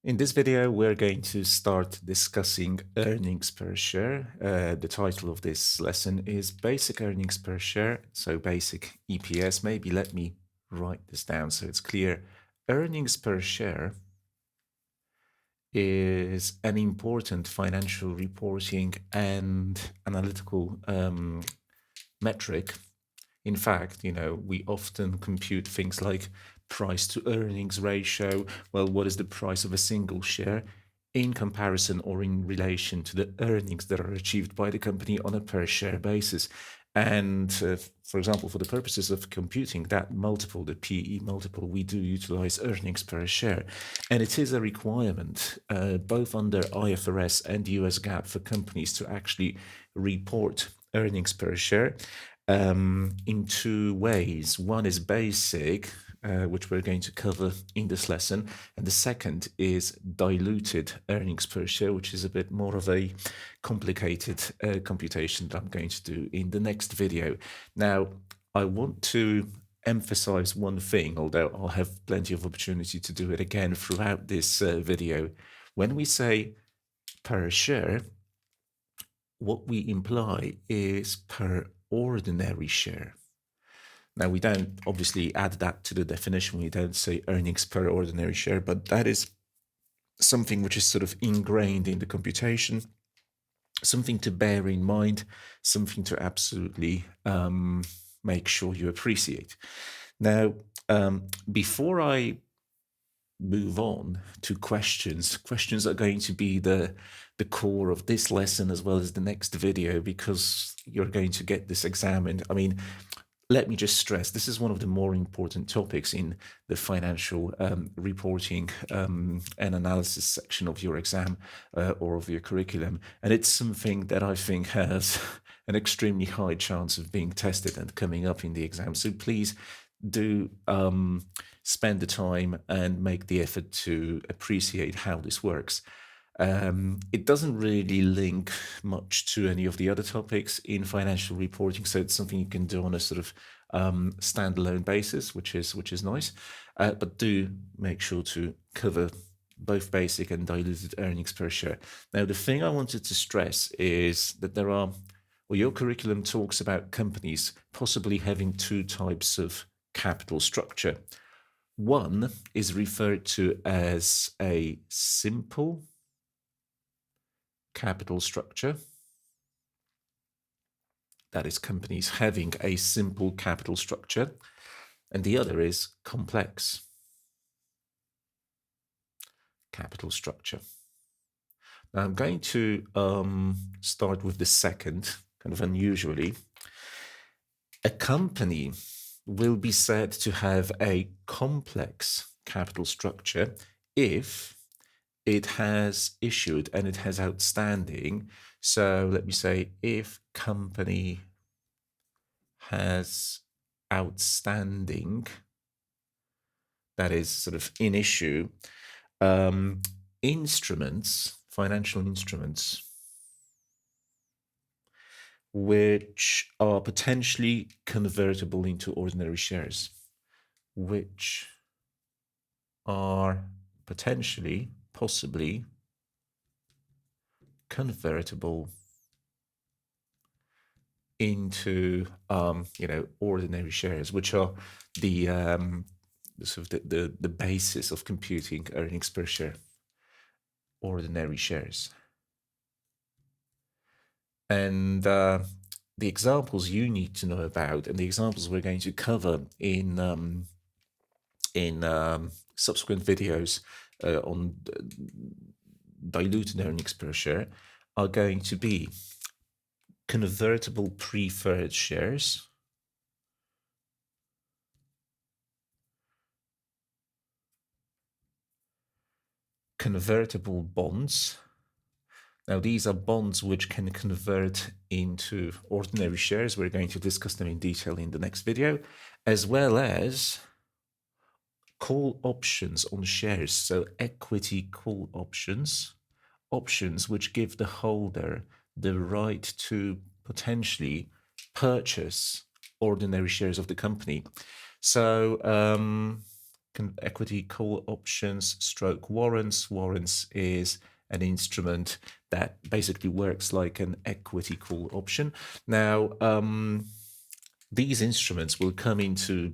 In this video, we're going to start discussing earnings per share. The title of this lesson is Basic Earnings per Share, so basic EPS. Maybe let me write this down so it's clear. Earnings per share is an important financial reporting and analytical metric. In fact, we often compute things like price to earnings ratio. Well, what is the price of a single share in comparison or in relation to the earnings that are achieved by the company on a per share basis? And for example, for the purposes of computing that multiple, the PE multiple, we do utilize earnings per share. And it is a requirement, both under IFRS and US GAAP, for companies to actually report earnings per share in two ways. One is basic, which we're going to cover in this lesson, and the second is diluted earnings per share, which is a bit more of a complicated computation that I'm going to do in the next video. Now, I want to emphasize one thing, although I'll have plenty of opportunity to do it again throughout this video. When we say per share, what we imply is per ordinary share. Now, we don't obviously add that to the definition. We don't say earnings per ordinary share, but that is something which is sort of ingrained in the computation, something to bear in mind, something to absolutely make sure you appreciate. Now, before I move on to questions are going to be the core of this lesson as well as the next video, because you're going to get this examined. I mean, let me just stress, this is one of the more important topics in the financial reporting and analysis section of your exam or of your curriculum. And it's something that I think has an extremely high chance of being tested and coming up in the exam. So please do spend the time and make the effort to appreciate how this works. It doesn't really link much to any of the other topics in financial reporting, so it's something you can do on a sort of standalone basis, which is nice. But do make sure to cover both basic and diluted earnings per share. Now, the thing I wanted to stress is that your curriculum talks about companies possibly having two types of capital structure. One is referred to as a simple capital structure. That is, companies having a simple capital structure. And the other is complex capital structure. Now, I'm going to start with the second, kind of unusually. A company will be said to have a complex capital structure if it has issued and it has outstanding. So let me say, if company has outstanding, that is sort of in issue, instruments, financial instruments, which are potentially convertible into ordinary shares, which are possibly convertible into ordinary shares, which are the sort of the basis of computing earnings per share, ordinary shares. And the examples you need to know about, and the examples we're going to cover in subsequent videos on diluted earnings per share, are going to be convertible preferred shares, convertible bonds. Now, these are bonds which can convert into ordinary shares. We're going to discuss them in detail in the next video, as well as call options on shares. So equity call options which give the holder the right to potentially purchase ordinary shares of the company. So equity call options stroke warrants. Warrants is an instrument that basically works like an equity call option. Now, these instruments will come into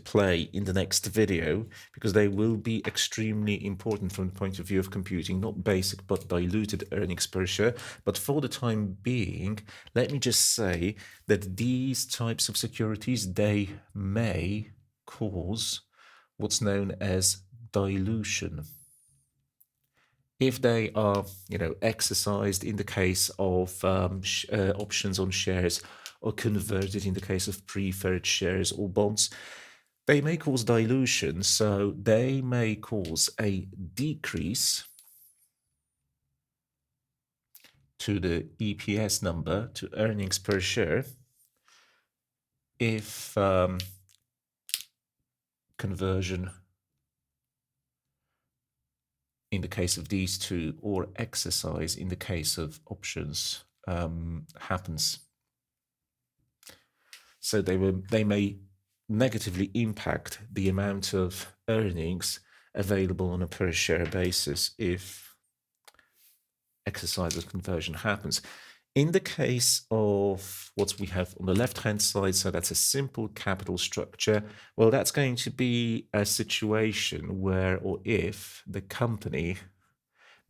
play in the next video because they will be extremely important from the point of view of computing not basic but diluted earnings per share. But for the time being, let me just say that these types of securities, they may cause what's known as dilution. If they are, exercised in the case of options on shares, or converted in the case of preferred shares or bonds, they may cause dilution. So they may cause a decrease to the EPS number, to earnings per share, if conversion in the case of these two, or exercise in the case of options, happens. So they may negatively impact the amount of earnings available on a per share basis if exercise of conversion happens. In the case of what we have on the left-hand side, so that's a simple capital structure, well, that's going to be a situation where, or if the company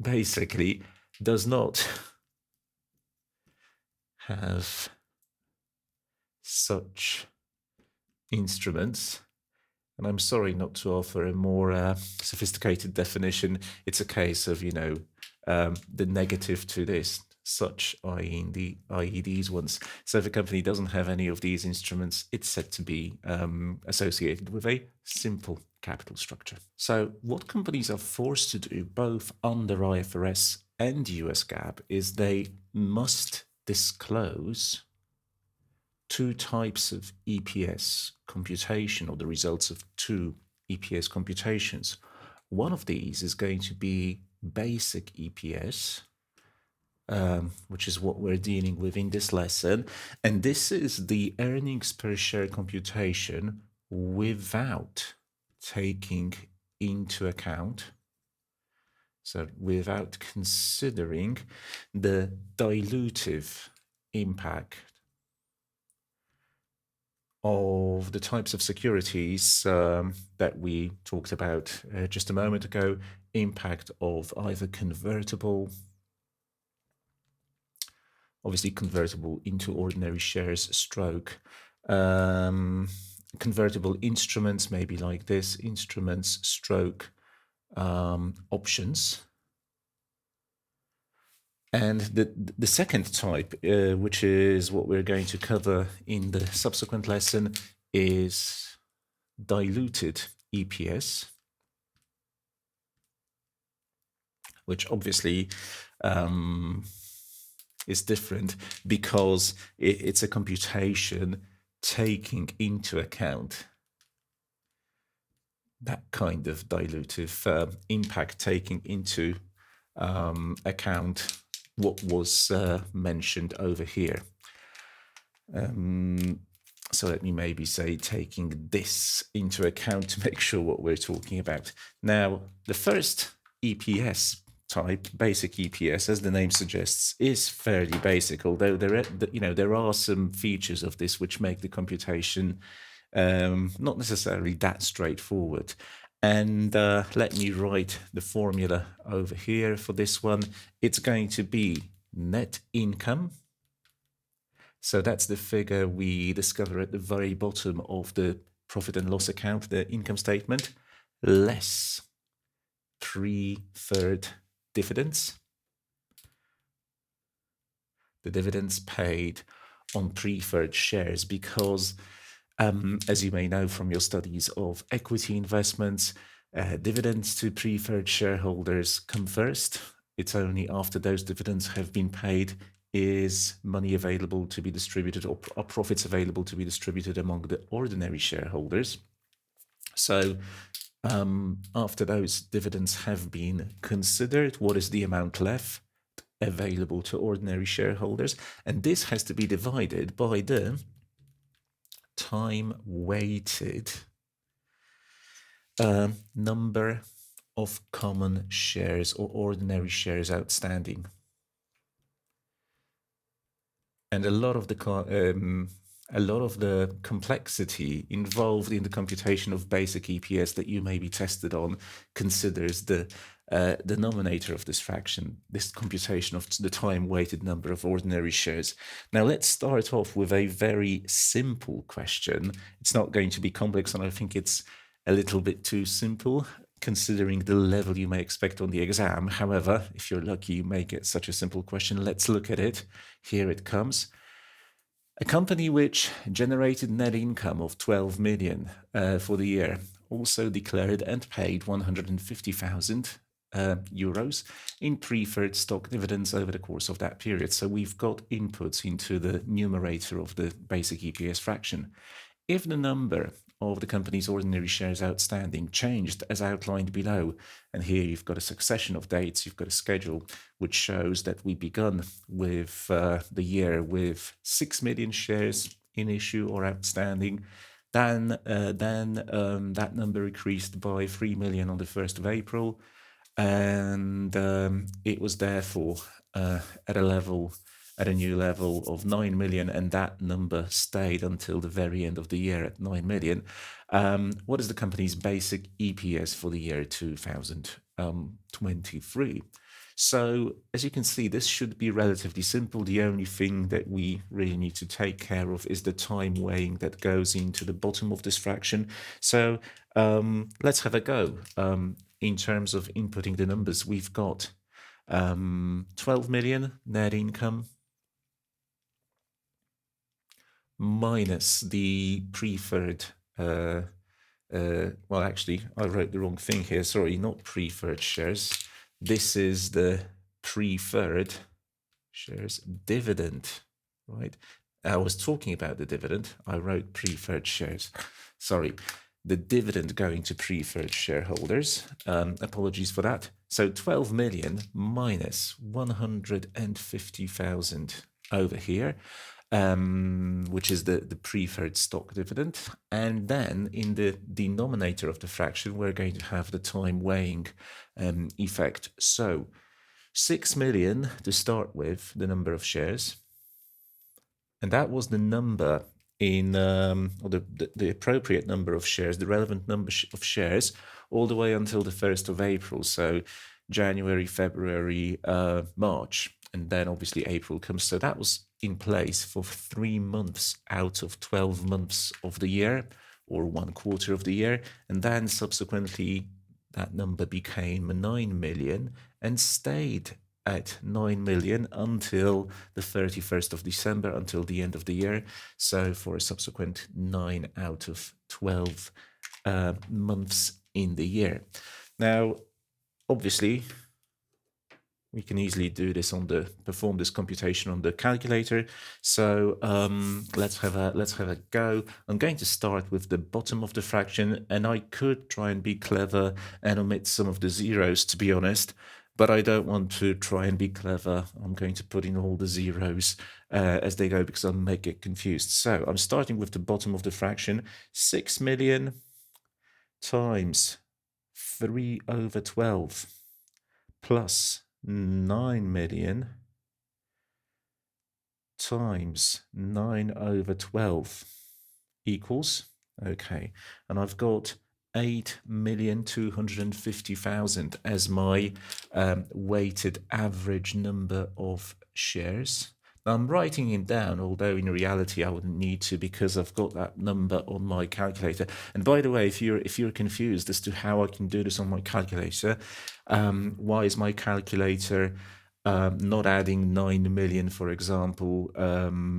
basically does not have such instruments, and I'm sorry not to offer a more sophisticated definition. It's a case of, the negative to this, such, i.e. these ones. So if a company doesn't have any of these instruments, it's said to be associated with a simple capital structure. So what companies are forced to do, both under IFRS and US GAAP, is they must disclose two types of EPS computation, or the results of two EPS computations. One of these is going to be basic EPS, which is what we're dealing with in this lesson. And this is the earnings per share computation without taking into account, so without considering the dilutive impact of the types of securities that we talked about just a moment ago, impact of either convertible, obviously convertible into ordinary shares, stroke, convertible instruments, maybe like this, instruments, stroke, options. And the second type, which is what we're going to cover in the subsequent lesson, is diluted EPS, which obviously is different because it's a computation taking into account that kind of dilutive impact, taking into account what was mentioned over here. So let me maybe say taking this into account to make sure what we're talking about. Now, the first EPS type, basic EPS, as the name suggests, is fairly basic, although there are some features of this which make the computation not necessarily that straightforward. And let me write the formula over here for this one. It's going to be net income. So that's the figure we discover at the very bottom of the profit and loss account, the income statement, less preferred dividends. The dividends paid on preferred shares, because as you may know from your studies of equity investments, dividends to preferred shareholders come first. It's only after those dividends have been paid is money available to be distributed, or profits available to be distributed among the ordinary shareholders. So after those dividends have been considered, what is the amount left available to ordinary shareholders? And this has to be divided by the time-weighted Number of common shares or ordinary shares outstanding. And a lot of the complexity involved in the computation of basic EPS that you may be tested on considers the denominator of this fraction, this computation of the time-weighted number of ordinary shares. Now let's start off with a very simple question. It's not going to be complex, and I think it's a little bit too simple considering the level you may expect on the exam. However, if you're lucky, you may get such a simple question. Let's look at it. Here it comes. A company which generated net income of 12 million for the year also declared and paid 150,000 euros in preferred stock dividends over the course of that period. So we've got inputs into the numerator of the basic EPS fraction. If the number of the company's ordinary shares outstanding changed as outlined below, and here you've got a succession of dates, you've got a schedule which shows that we begun with the year with 6 million shares in issue or outstanding, then that number increased by 3 million on the 1st of April, and it was therefore at a new level of 9 million, and that number stayed until the very end of the year at 9 million. What is the company's basic EPS for the year 2023? So as you can see, this should be relatively simple. The only thing that we really need to take care of is the time weighing that goes into the bottom of this fraction. So let's have a go. In terms of inputting the numbers, we've got 12 million net income minus the preferred, well, actually, I wrote the wrong thing here. Sorry, not preferred shares. This is the preferred shares dividend, right? I was talking about the dividend. I wrote preferred shares. Sorry, the dividend going to preferred shareholders. Apologies for that. So 12 million minus 150,000 over here, which is the preferred stock dividend. And then in the denominator of the fraction, we're going to have the time weighing effect. So 6 million to start with, the number of shares. And that was the number in, or the appropriate number of shares, the relevant number of shares, all the way until the 1st of April. So January, February, March, and then obviously April comes. So that was in place for 3 months out of 12 months of the year, or 1/4 of the year. And then subsequently, that number became 9 million and stayed at 9 million until the 31st of December, until the end of the year. So for a subsequent 9 out of 12 months in the year. Now, obviously, we can easily do this perform this computation on the calculator. So let's have a go. I'm going to start with the bottom of the fraction, and I could try and be clever and omit some of the zeros, to be honest, but I don't want to try and be clever. I'm going to put in all the zeros as they go because I might get confused. So I'm starting with the bottom of the fraction. 6 million times 3/12 plus 9 million times 9/12 equals, okay, and I've got 8,250,000 as my weighted average number of shares. Now I'm writing it down, although in reality I wouldn't need to because I've got that number on my calculator. And by the way, if you're confused as to how I can do this on my calculator, why is my calculator not adding 9 million, for example,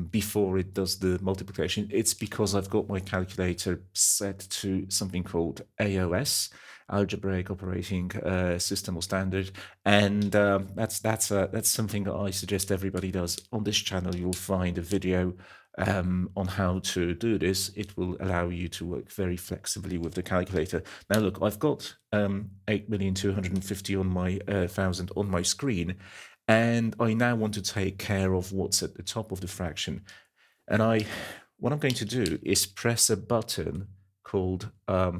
before it does the multiplication? It's because I've got my calculator set to something called AOS, Algebraic Operating System or Standard, and that's something that I suggest everybody does. On this channel, you'll find a video on how to do this. It will allow you to work very flexibly with the calculator. Now, look, I've got 8,250,000 on my thousand on my screen, and I now want to take care of what's at the top of the fraction. And what I'm going to do is press a button called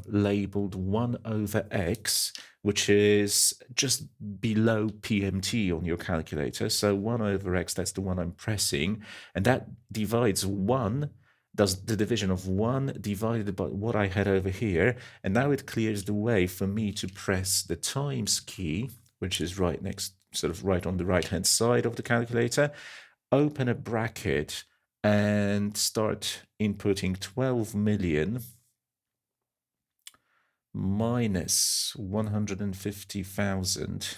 labeled 1 over x, which is just below PMT on your calculator. So 1 over x, that's the one I'm pressing, and that divides 1, does the division of 1 divided by what I had over here, and now it clears the way for me to press the times key, which is right next, sort of right on the right-hand side of the calculator, open a bracket, and start inputting 12 million minus 150,000,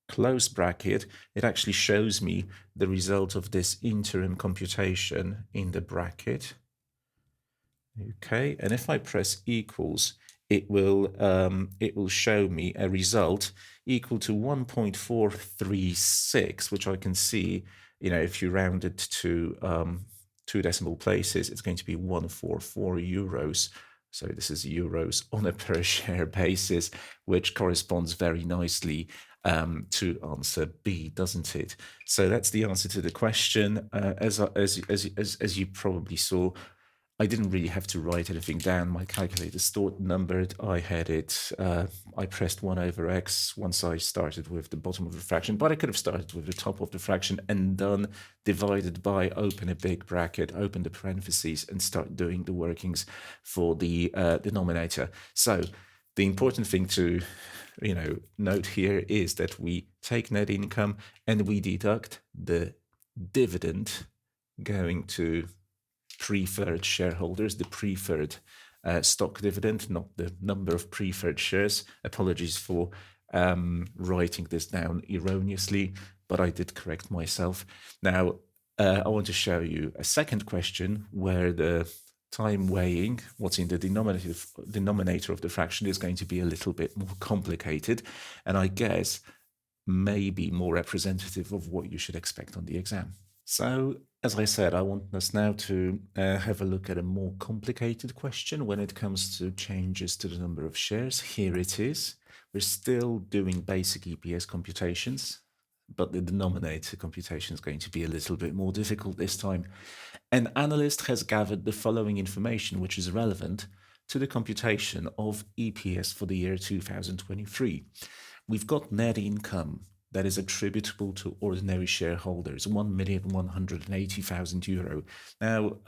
close bracket. It actually shows me the result of this interim computation in the bracket. Okay, and if I press equals, it will show me a result equal to 1.436, which I can see, if you round it to 2 decimal places, it's going to be 144 euros. So this is euros on a per share basis, which corresponds very nicely to answer B, doesn't it? So that's the answer to the question. As you probably saw, I didn't really have to write anything down. My calculator stored numbered. I had it. I pressed 1 over x once I started with the bottom of the fraction, but I could have started with the top of the fraction and done divided by, open a big bracket, open the parentheses, and start doing the workings for the denominator. So the important thing to note here is that we take net income and we deduct the dividend going to preferred shareholders, the preferred stock dividend, not the number of preferred shares. Apologies for writing this down erroneously, but I did correct myself. Now, I want to show you a second question where the time weighing, what's in the denominator of the fraction, is going to be a little bit more complicated, and I guess maybe more representative of what you should expect on the exam. So, as I said, I want us now to have a look at a more complicated question when it comes to changes to the number of shares. Here it is. We're still doing basic EPS computations, but the denominator computation is going to be a little bit more difficult this time. An analyst has gathered the following information, which is relevant to the computation of EPS for the year 2023. We've got net income that is attributable to ordinary shareholders, 1,180,000 euro. Now,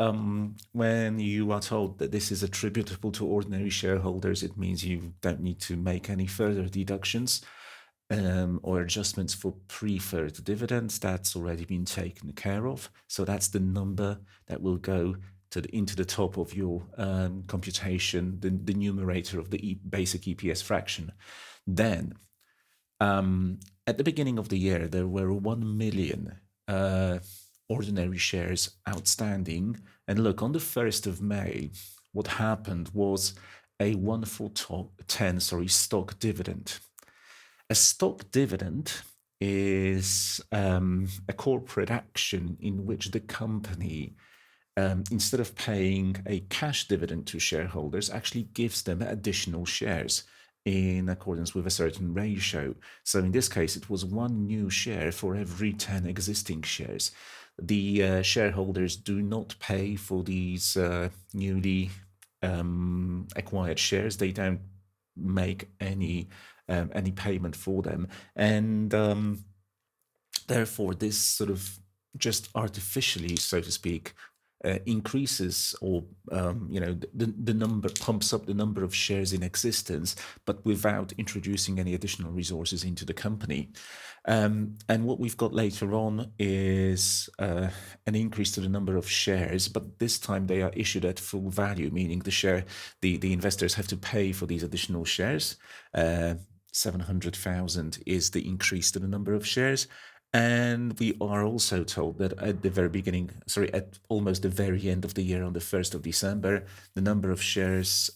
when you are told that this is attributable to ordinary shareholders, it means you don't need to make any further deductions or adjustments for preferred dividends. That's already been taken care of. So that's the number that will go into the top of your computation, the numerator of the basic EPS fraction. Then, at the beginning of the year, there were 1 million ordinary shares outstanding. And look, on the 1st of May, what happened was a 1/10 stock dividend. A stock dividend is a corporate action in which the company, instead of paying a cash dividend to shareholders, actually gives them additional shares in accordance with a certain ratio. So in this case, it was 1 new share for every 10 existing shares. The shareholders do not pay for these newly acquired shares. They don't make any payment for them, and therefore this sort of just artificially, so to speak, increases or the number, pumps up the number of shares in existence, but without introducing any additional resources into the company. And what we've got later on is an increase to the number of shares, but this time they are issued at full value, meaning the investors have to pay for these additional shares. 700,000 is the increase to the number of shares. And we are also told that at the very beginning, at almost the very end of the year, on the 1st of December, the number of shares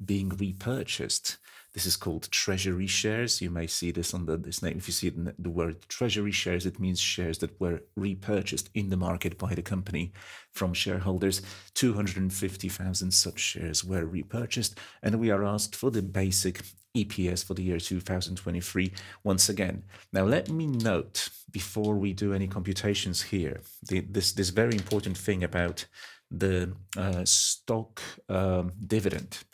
being repurchased. This is called treasury shares. You may see this under this name. If you see the word treasury shares, it means shares that were repurchased in the market by the company from shareholders. 250,000 such shares were repurchased, and we are asked for the basic EPS for the year 2023 once again. Now, let me note, before we do any computations here, this very important thing about the stock dividend.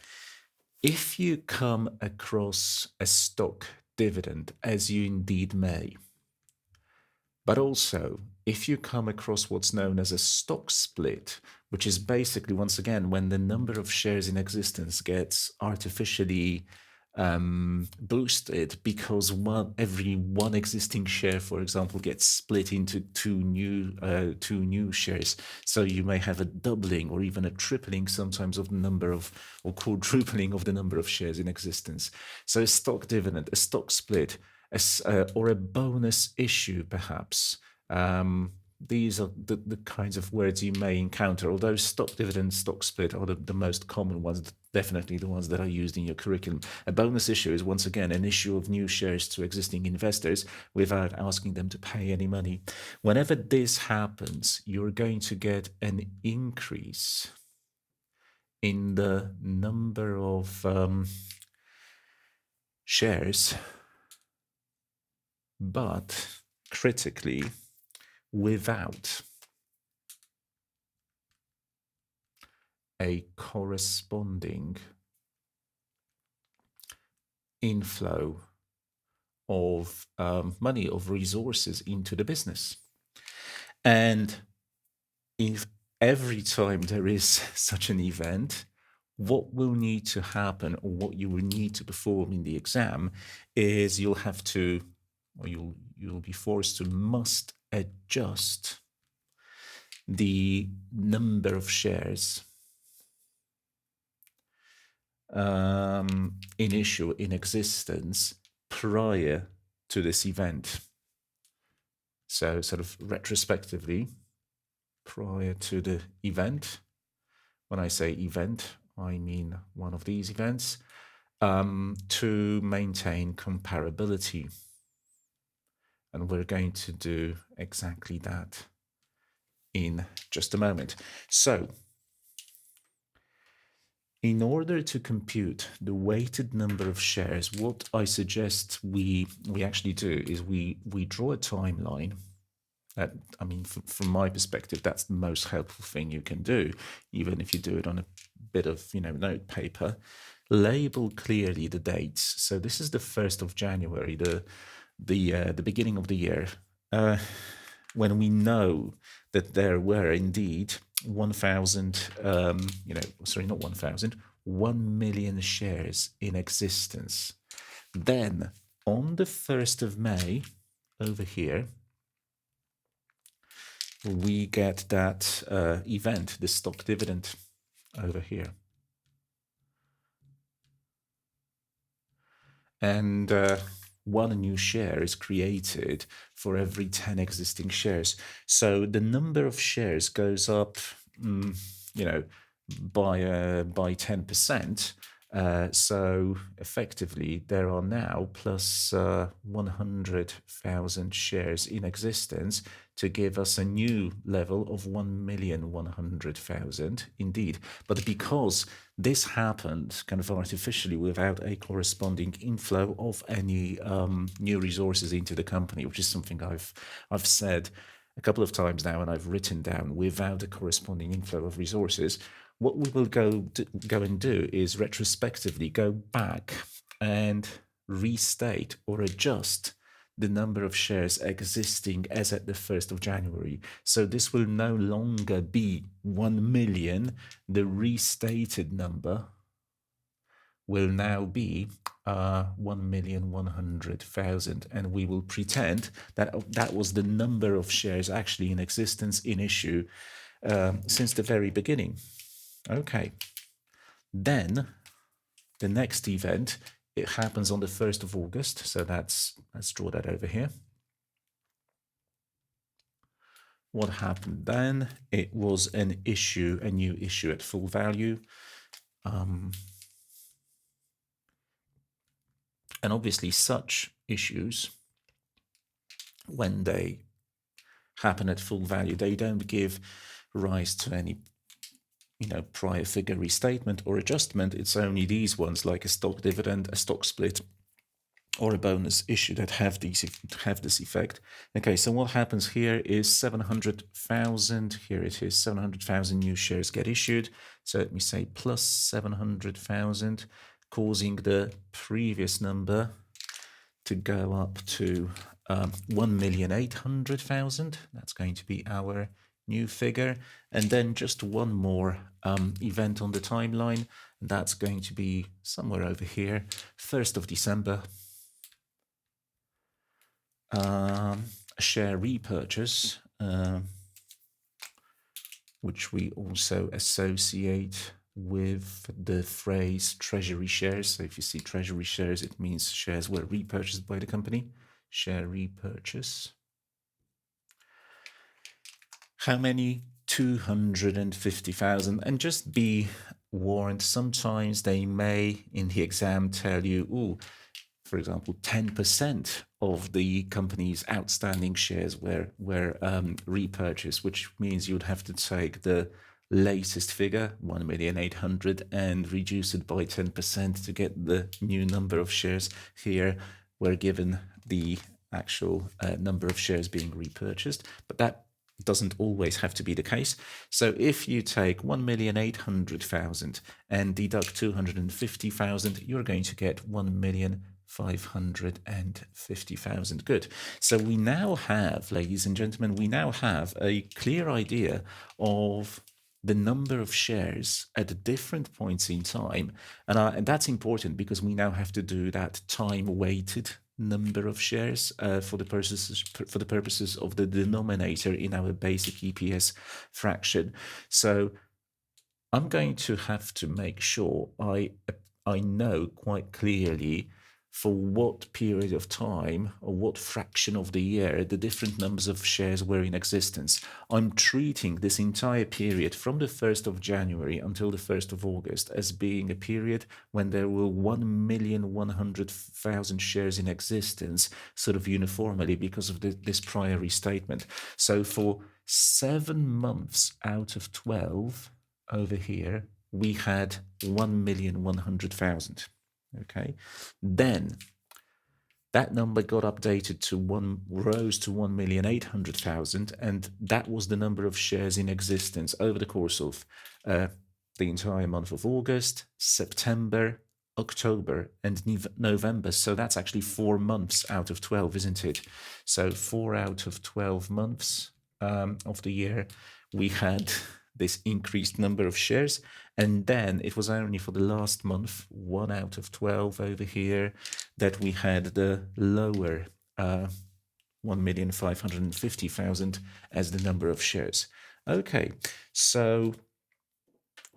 If you come across a stock dividend, as you indeed may, but also if you come across what's known as a stock split, which is basically, once again, when the number of shares in existence gets artificially boosted because every one existing share, for example, gets split into two new shares. So you may have a doubling or even a tripling sometimes of the number of, or quadrupling of the number of shares in existence. So a stock dividend, a stock split, or a bonus issue, perhaps. These are the kinds of words you may encounter, although stock dividend, stock split are the most common ones, definitely the ones that are used in your curriculum. A bonus issue is, once again, an issue of new shares to existing investors without asking them to pay any money. Whenever this happens, you're going to get an increase in the number of shares, but critically, without a corresponding inflow of money, of resources into the business. And if every time there is such an event, what will need to happen, or what you will need to perform in the exam, is you'll have to, or you'll be forced to must adjust the number of shares in issue, in existence, prior to this event. So sort of retrospectively, prior to the event. When I say event, I mean one of these events, to maintain comparability. And we're going to do exactly that in just a moment. So, in order to compute the weighted number of shares, what I suggest we actually do is we draw a timeline. I mean, from my perspective, that's the most helpful thing you can do, even if you do it on a bit of note paper. Label clearly the dates. So this is the 1st of January, the beginning of the year, when we know that there were indeed 1,000, sorry, not 1,000, 1 million shares in existence. Then on the 1st of May, over here, we get that event, the stock dividend over here. And one new share is created for every 10 existing shares. So the number of shares goes up, by 10%. So effectively, there are now plus 100,000 shares in existence to give us a new level of 1,100,000 indeed. But because this happened kind of artificially without a corresponding inflow of any new resources into the company, which is something I've said a couple of times now and I've written down, without a corresponding inflow of resources, what we will go and do is retrospectively go back and restate or adjust the number of shares existing as at the 1st of January. So this will no longer be 1 million. The restated number will now be 1,100,000, and we will pretend that that was the number of shares actually in existence, in issue, since the very beginning. Okay, then the next event, it happens on the 1st of August, so let's draw that over here. What happened then? It was an issue, a new issue at full value. And obviously such issues, when they happen at full value, they don't give rise to any prior figure restatement or adjustment. It's only these ones, like a stock dividend, a stock split, or a bonus issue, that have this effect. Okay, so what happens here is 700,000. Here it is, 700,000 new shares get issued. So let me say plus 700,000 causing the previous number to go up to 1,800,000. That's going to be our new figure. And then just one more event on the timeline. And that's going to be somewhere over here, 1st of December. A share repurchase, which we also associate with the phrase treasury shares. So if you see treasury shares, it means shares were repurchased by the company. Share repurchase. How many? 250,000. And just be warned, sometimes they may in the exam tell you, ooh, for example, 10% of the company's outstanding shares were repurchased, which means you would have to take the latest figure, 1,800,000, and reduce it by 10% to get the new number of shares. Here we're given the actual number of shares being repurchased, but that doesn't always have to be the case. So if you take 1,800,000 and deduct 250,000, you're going to get 1,550,000. Good. So we now have, ladies and gentlemen, we now have a clear idea of the number of shares at different points in time. And that's important because we now have to do that time-weighted number of shares for the purposes of the denominator in our basic EPS fraction. So I'm going to have to make sure I know quite clearly for what period of time or what fraction of the year the different numbers of shares were in existence. I'm treating this entire period from the 1st of January until the 1st of August as being a period when there were 1,100,000 shares in existence, sort of uniformly because of this prior restatement. So for 7 months out of 12 over here, we had 1,100,000. Okay, then that number got updated to rose to 1,800,000, and that was the number of shares in existence over the course of the entire month of August, September, October, and November. So that's actually 4 months out of 12, isn't it? So 4 out of 12 months of the year, we had this increased number of shares, and then it was only for the last month, 1 out of 12 over here, that we had the lower 1,550,000 as the number of shares. Okay, so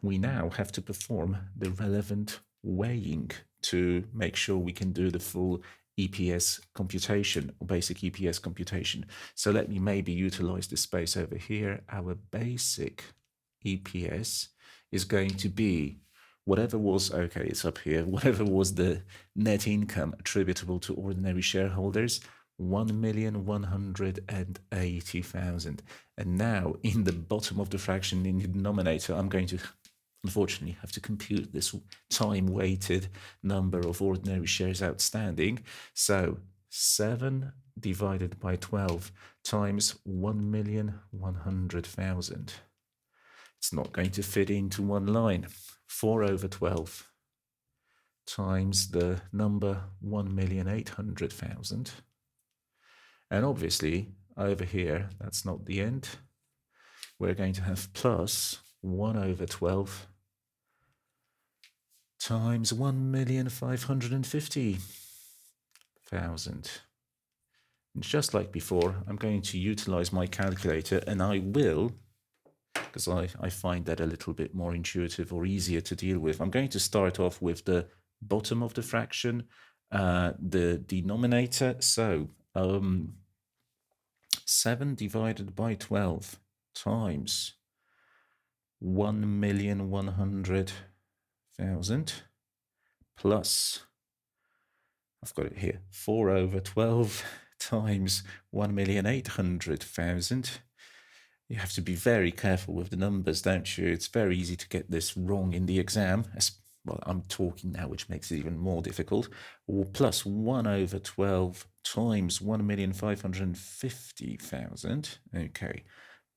we now have to perform the relevant weighing to make sure we can do the full EPS computation or basic EPS computation. So let me maybe utilize this space over here. Our basic EPS is going to be whatever was, okay, it's up here, whatever was the net income attributable to ordinary shareholders, 1,180,000. And now in the bottom of the fraction in the denominator, I'm going to unfortunately have to compute this time-weighted number of ordinary shares outstanding. So 7 divided by 12 times 1,100,000. It's not going to fit into one line. 4 over 12 times the number 1,800,000. And obviously, over here, that's not the end. We're going to have plus 1 over 12 times 1,550,000. And just like before, I'm going to utilize my calculator, and I will, because I find that a little bit more intuitive or easier to deal with. I'm going to start off with the bottom of the fraction, the denominator. So 7 divided by 12 times 1,100,000 plus, I've got it here, 4 over 12 times 1,800,000. You have to be very careful with the numbers, don't you? It's very easy to get this wrong in the exam. Well, I'm talking now, which makes it even more difficult. Or plus 1 over 12 times 1,550,000. Okay.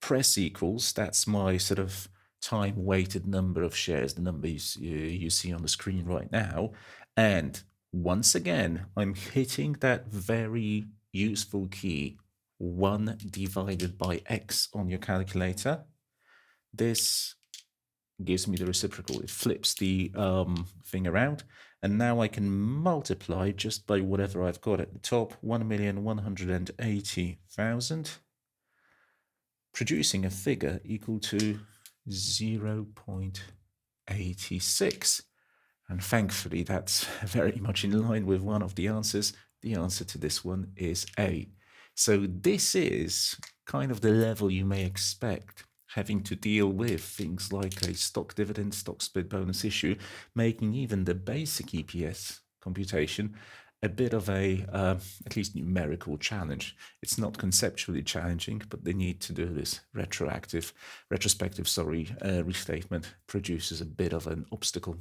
Press equals, that's my sort of time-weighted number of shares, the number you see on the screen right now. And once again, I'm hitting that very useful key, 1 divided by x on your calculator. This gives me the reciprocal. It flips the thing around, and now I can multiply just by whatever I've got at the top, 1,180,000, producing a figure equal to 0.86. And thankfully, that's very much in line with one of the answers. The answer to this one is A. So this is kind of the level you may expect, having to deal with things like a stock dividend, stock split bonus issue, making even the basic EPS computation a bit of a, at least numerical challenge. It's not conceptually challenging, but the need to do this retrospective restatement produces a bit of an obstacle.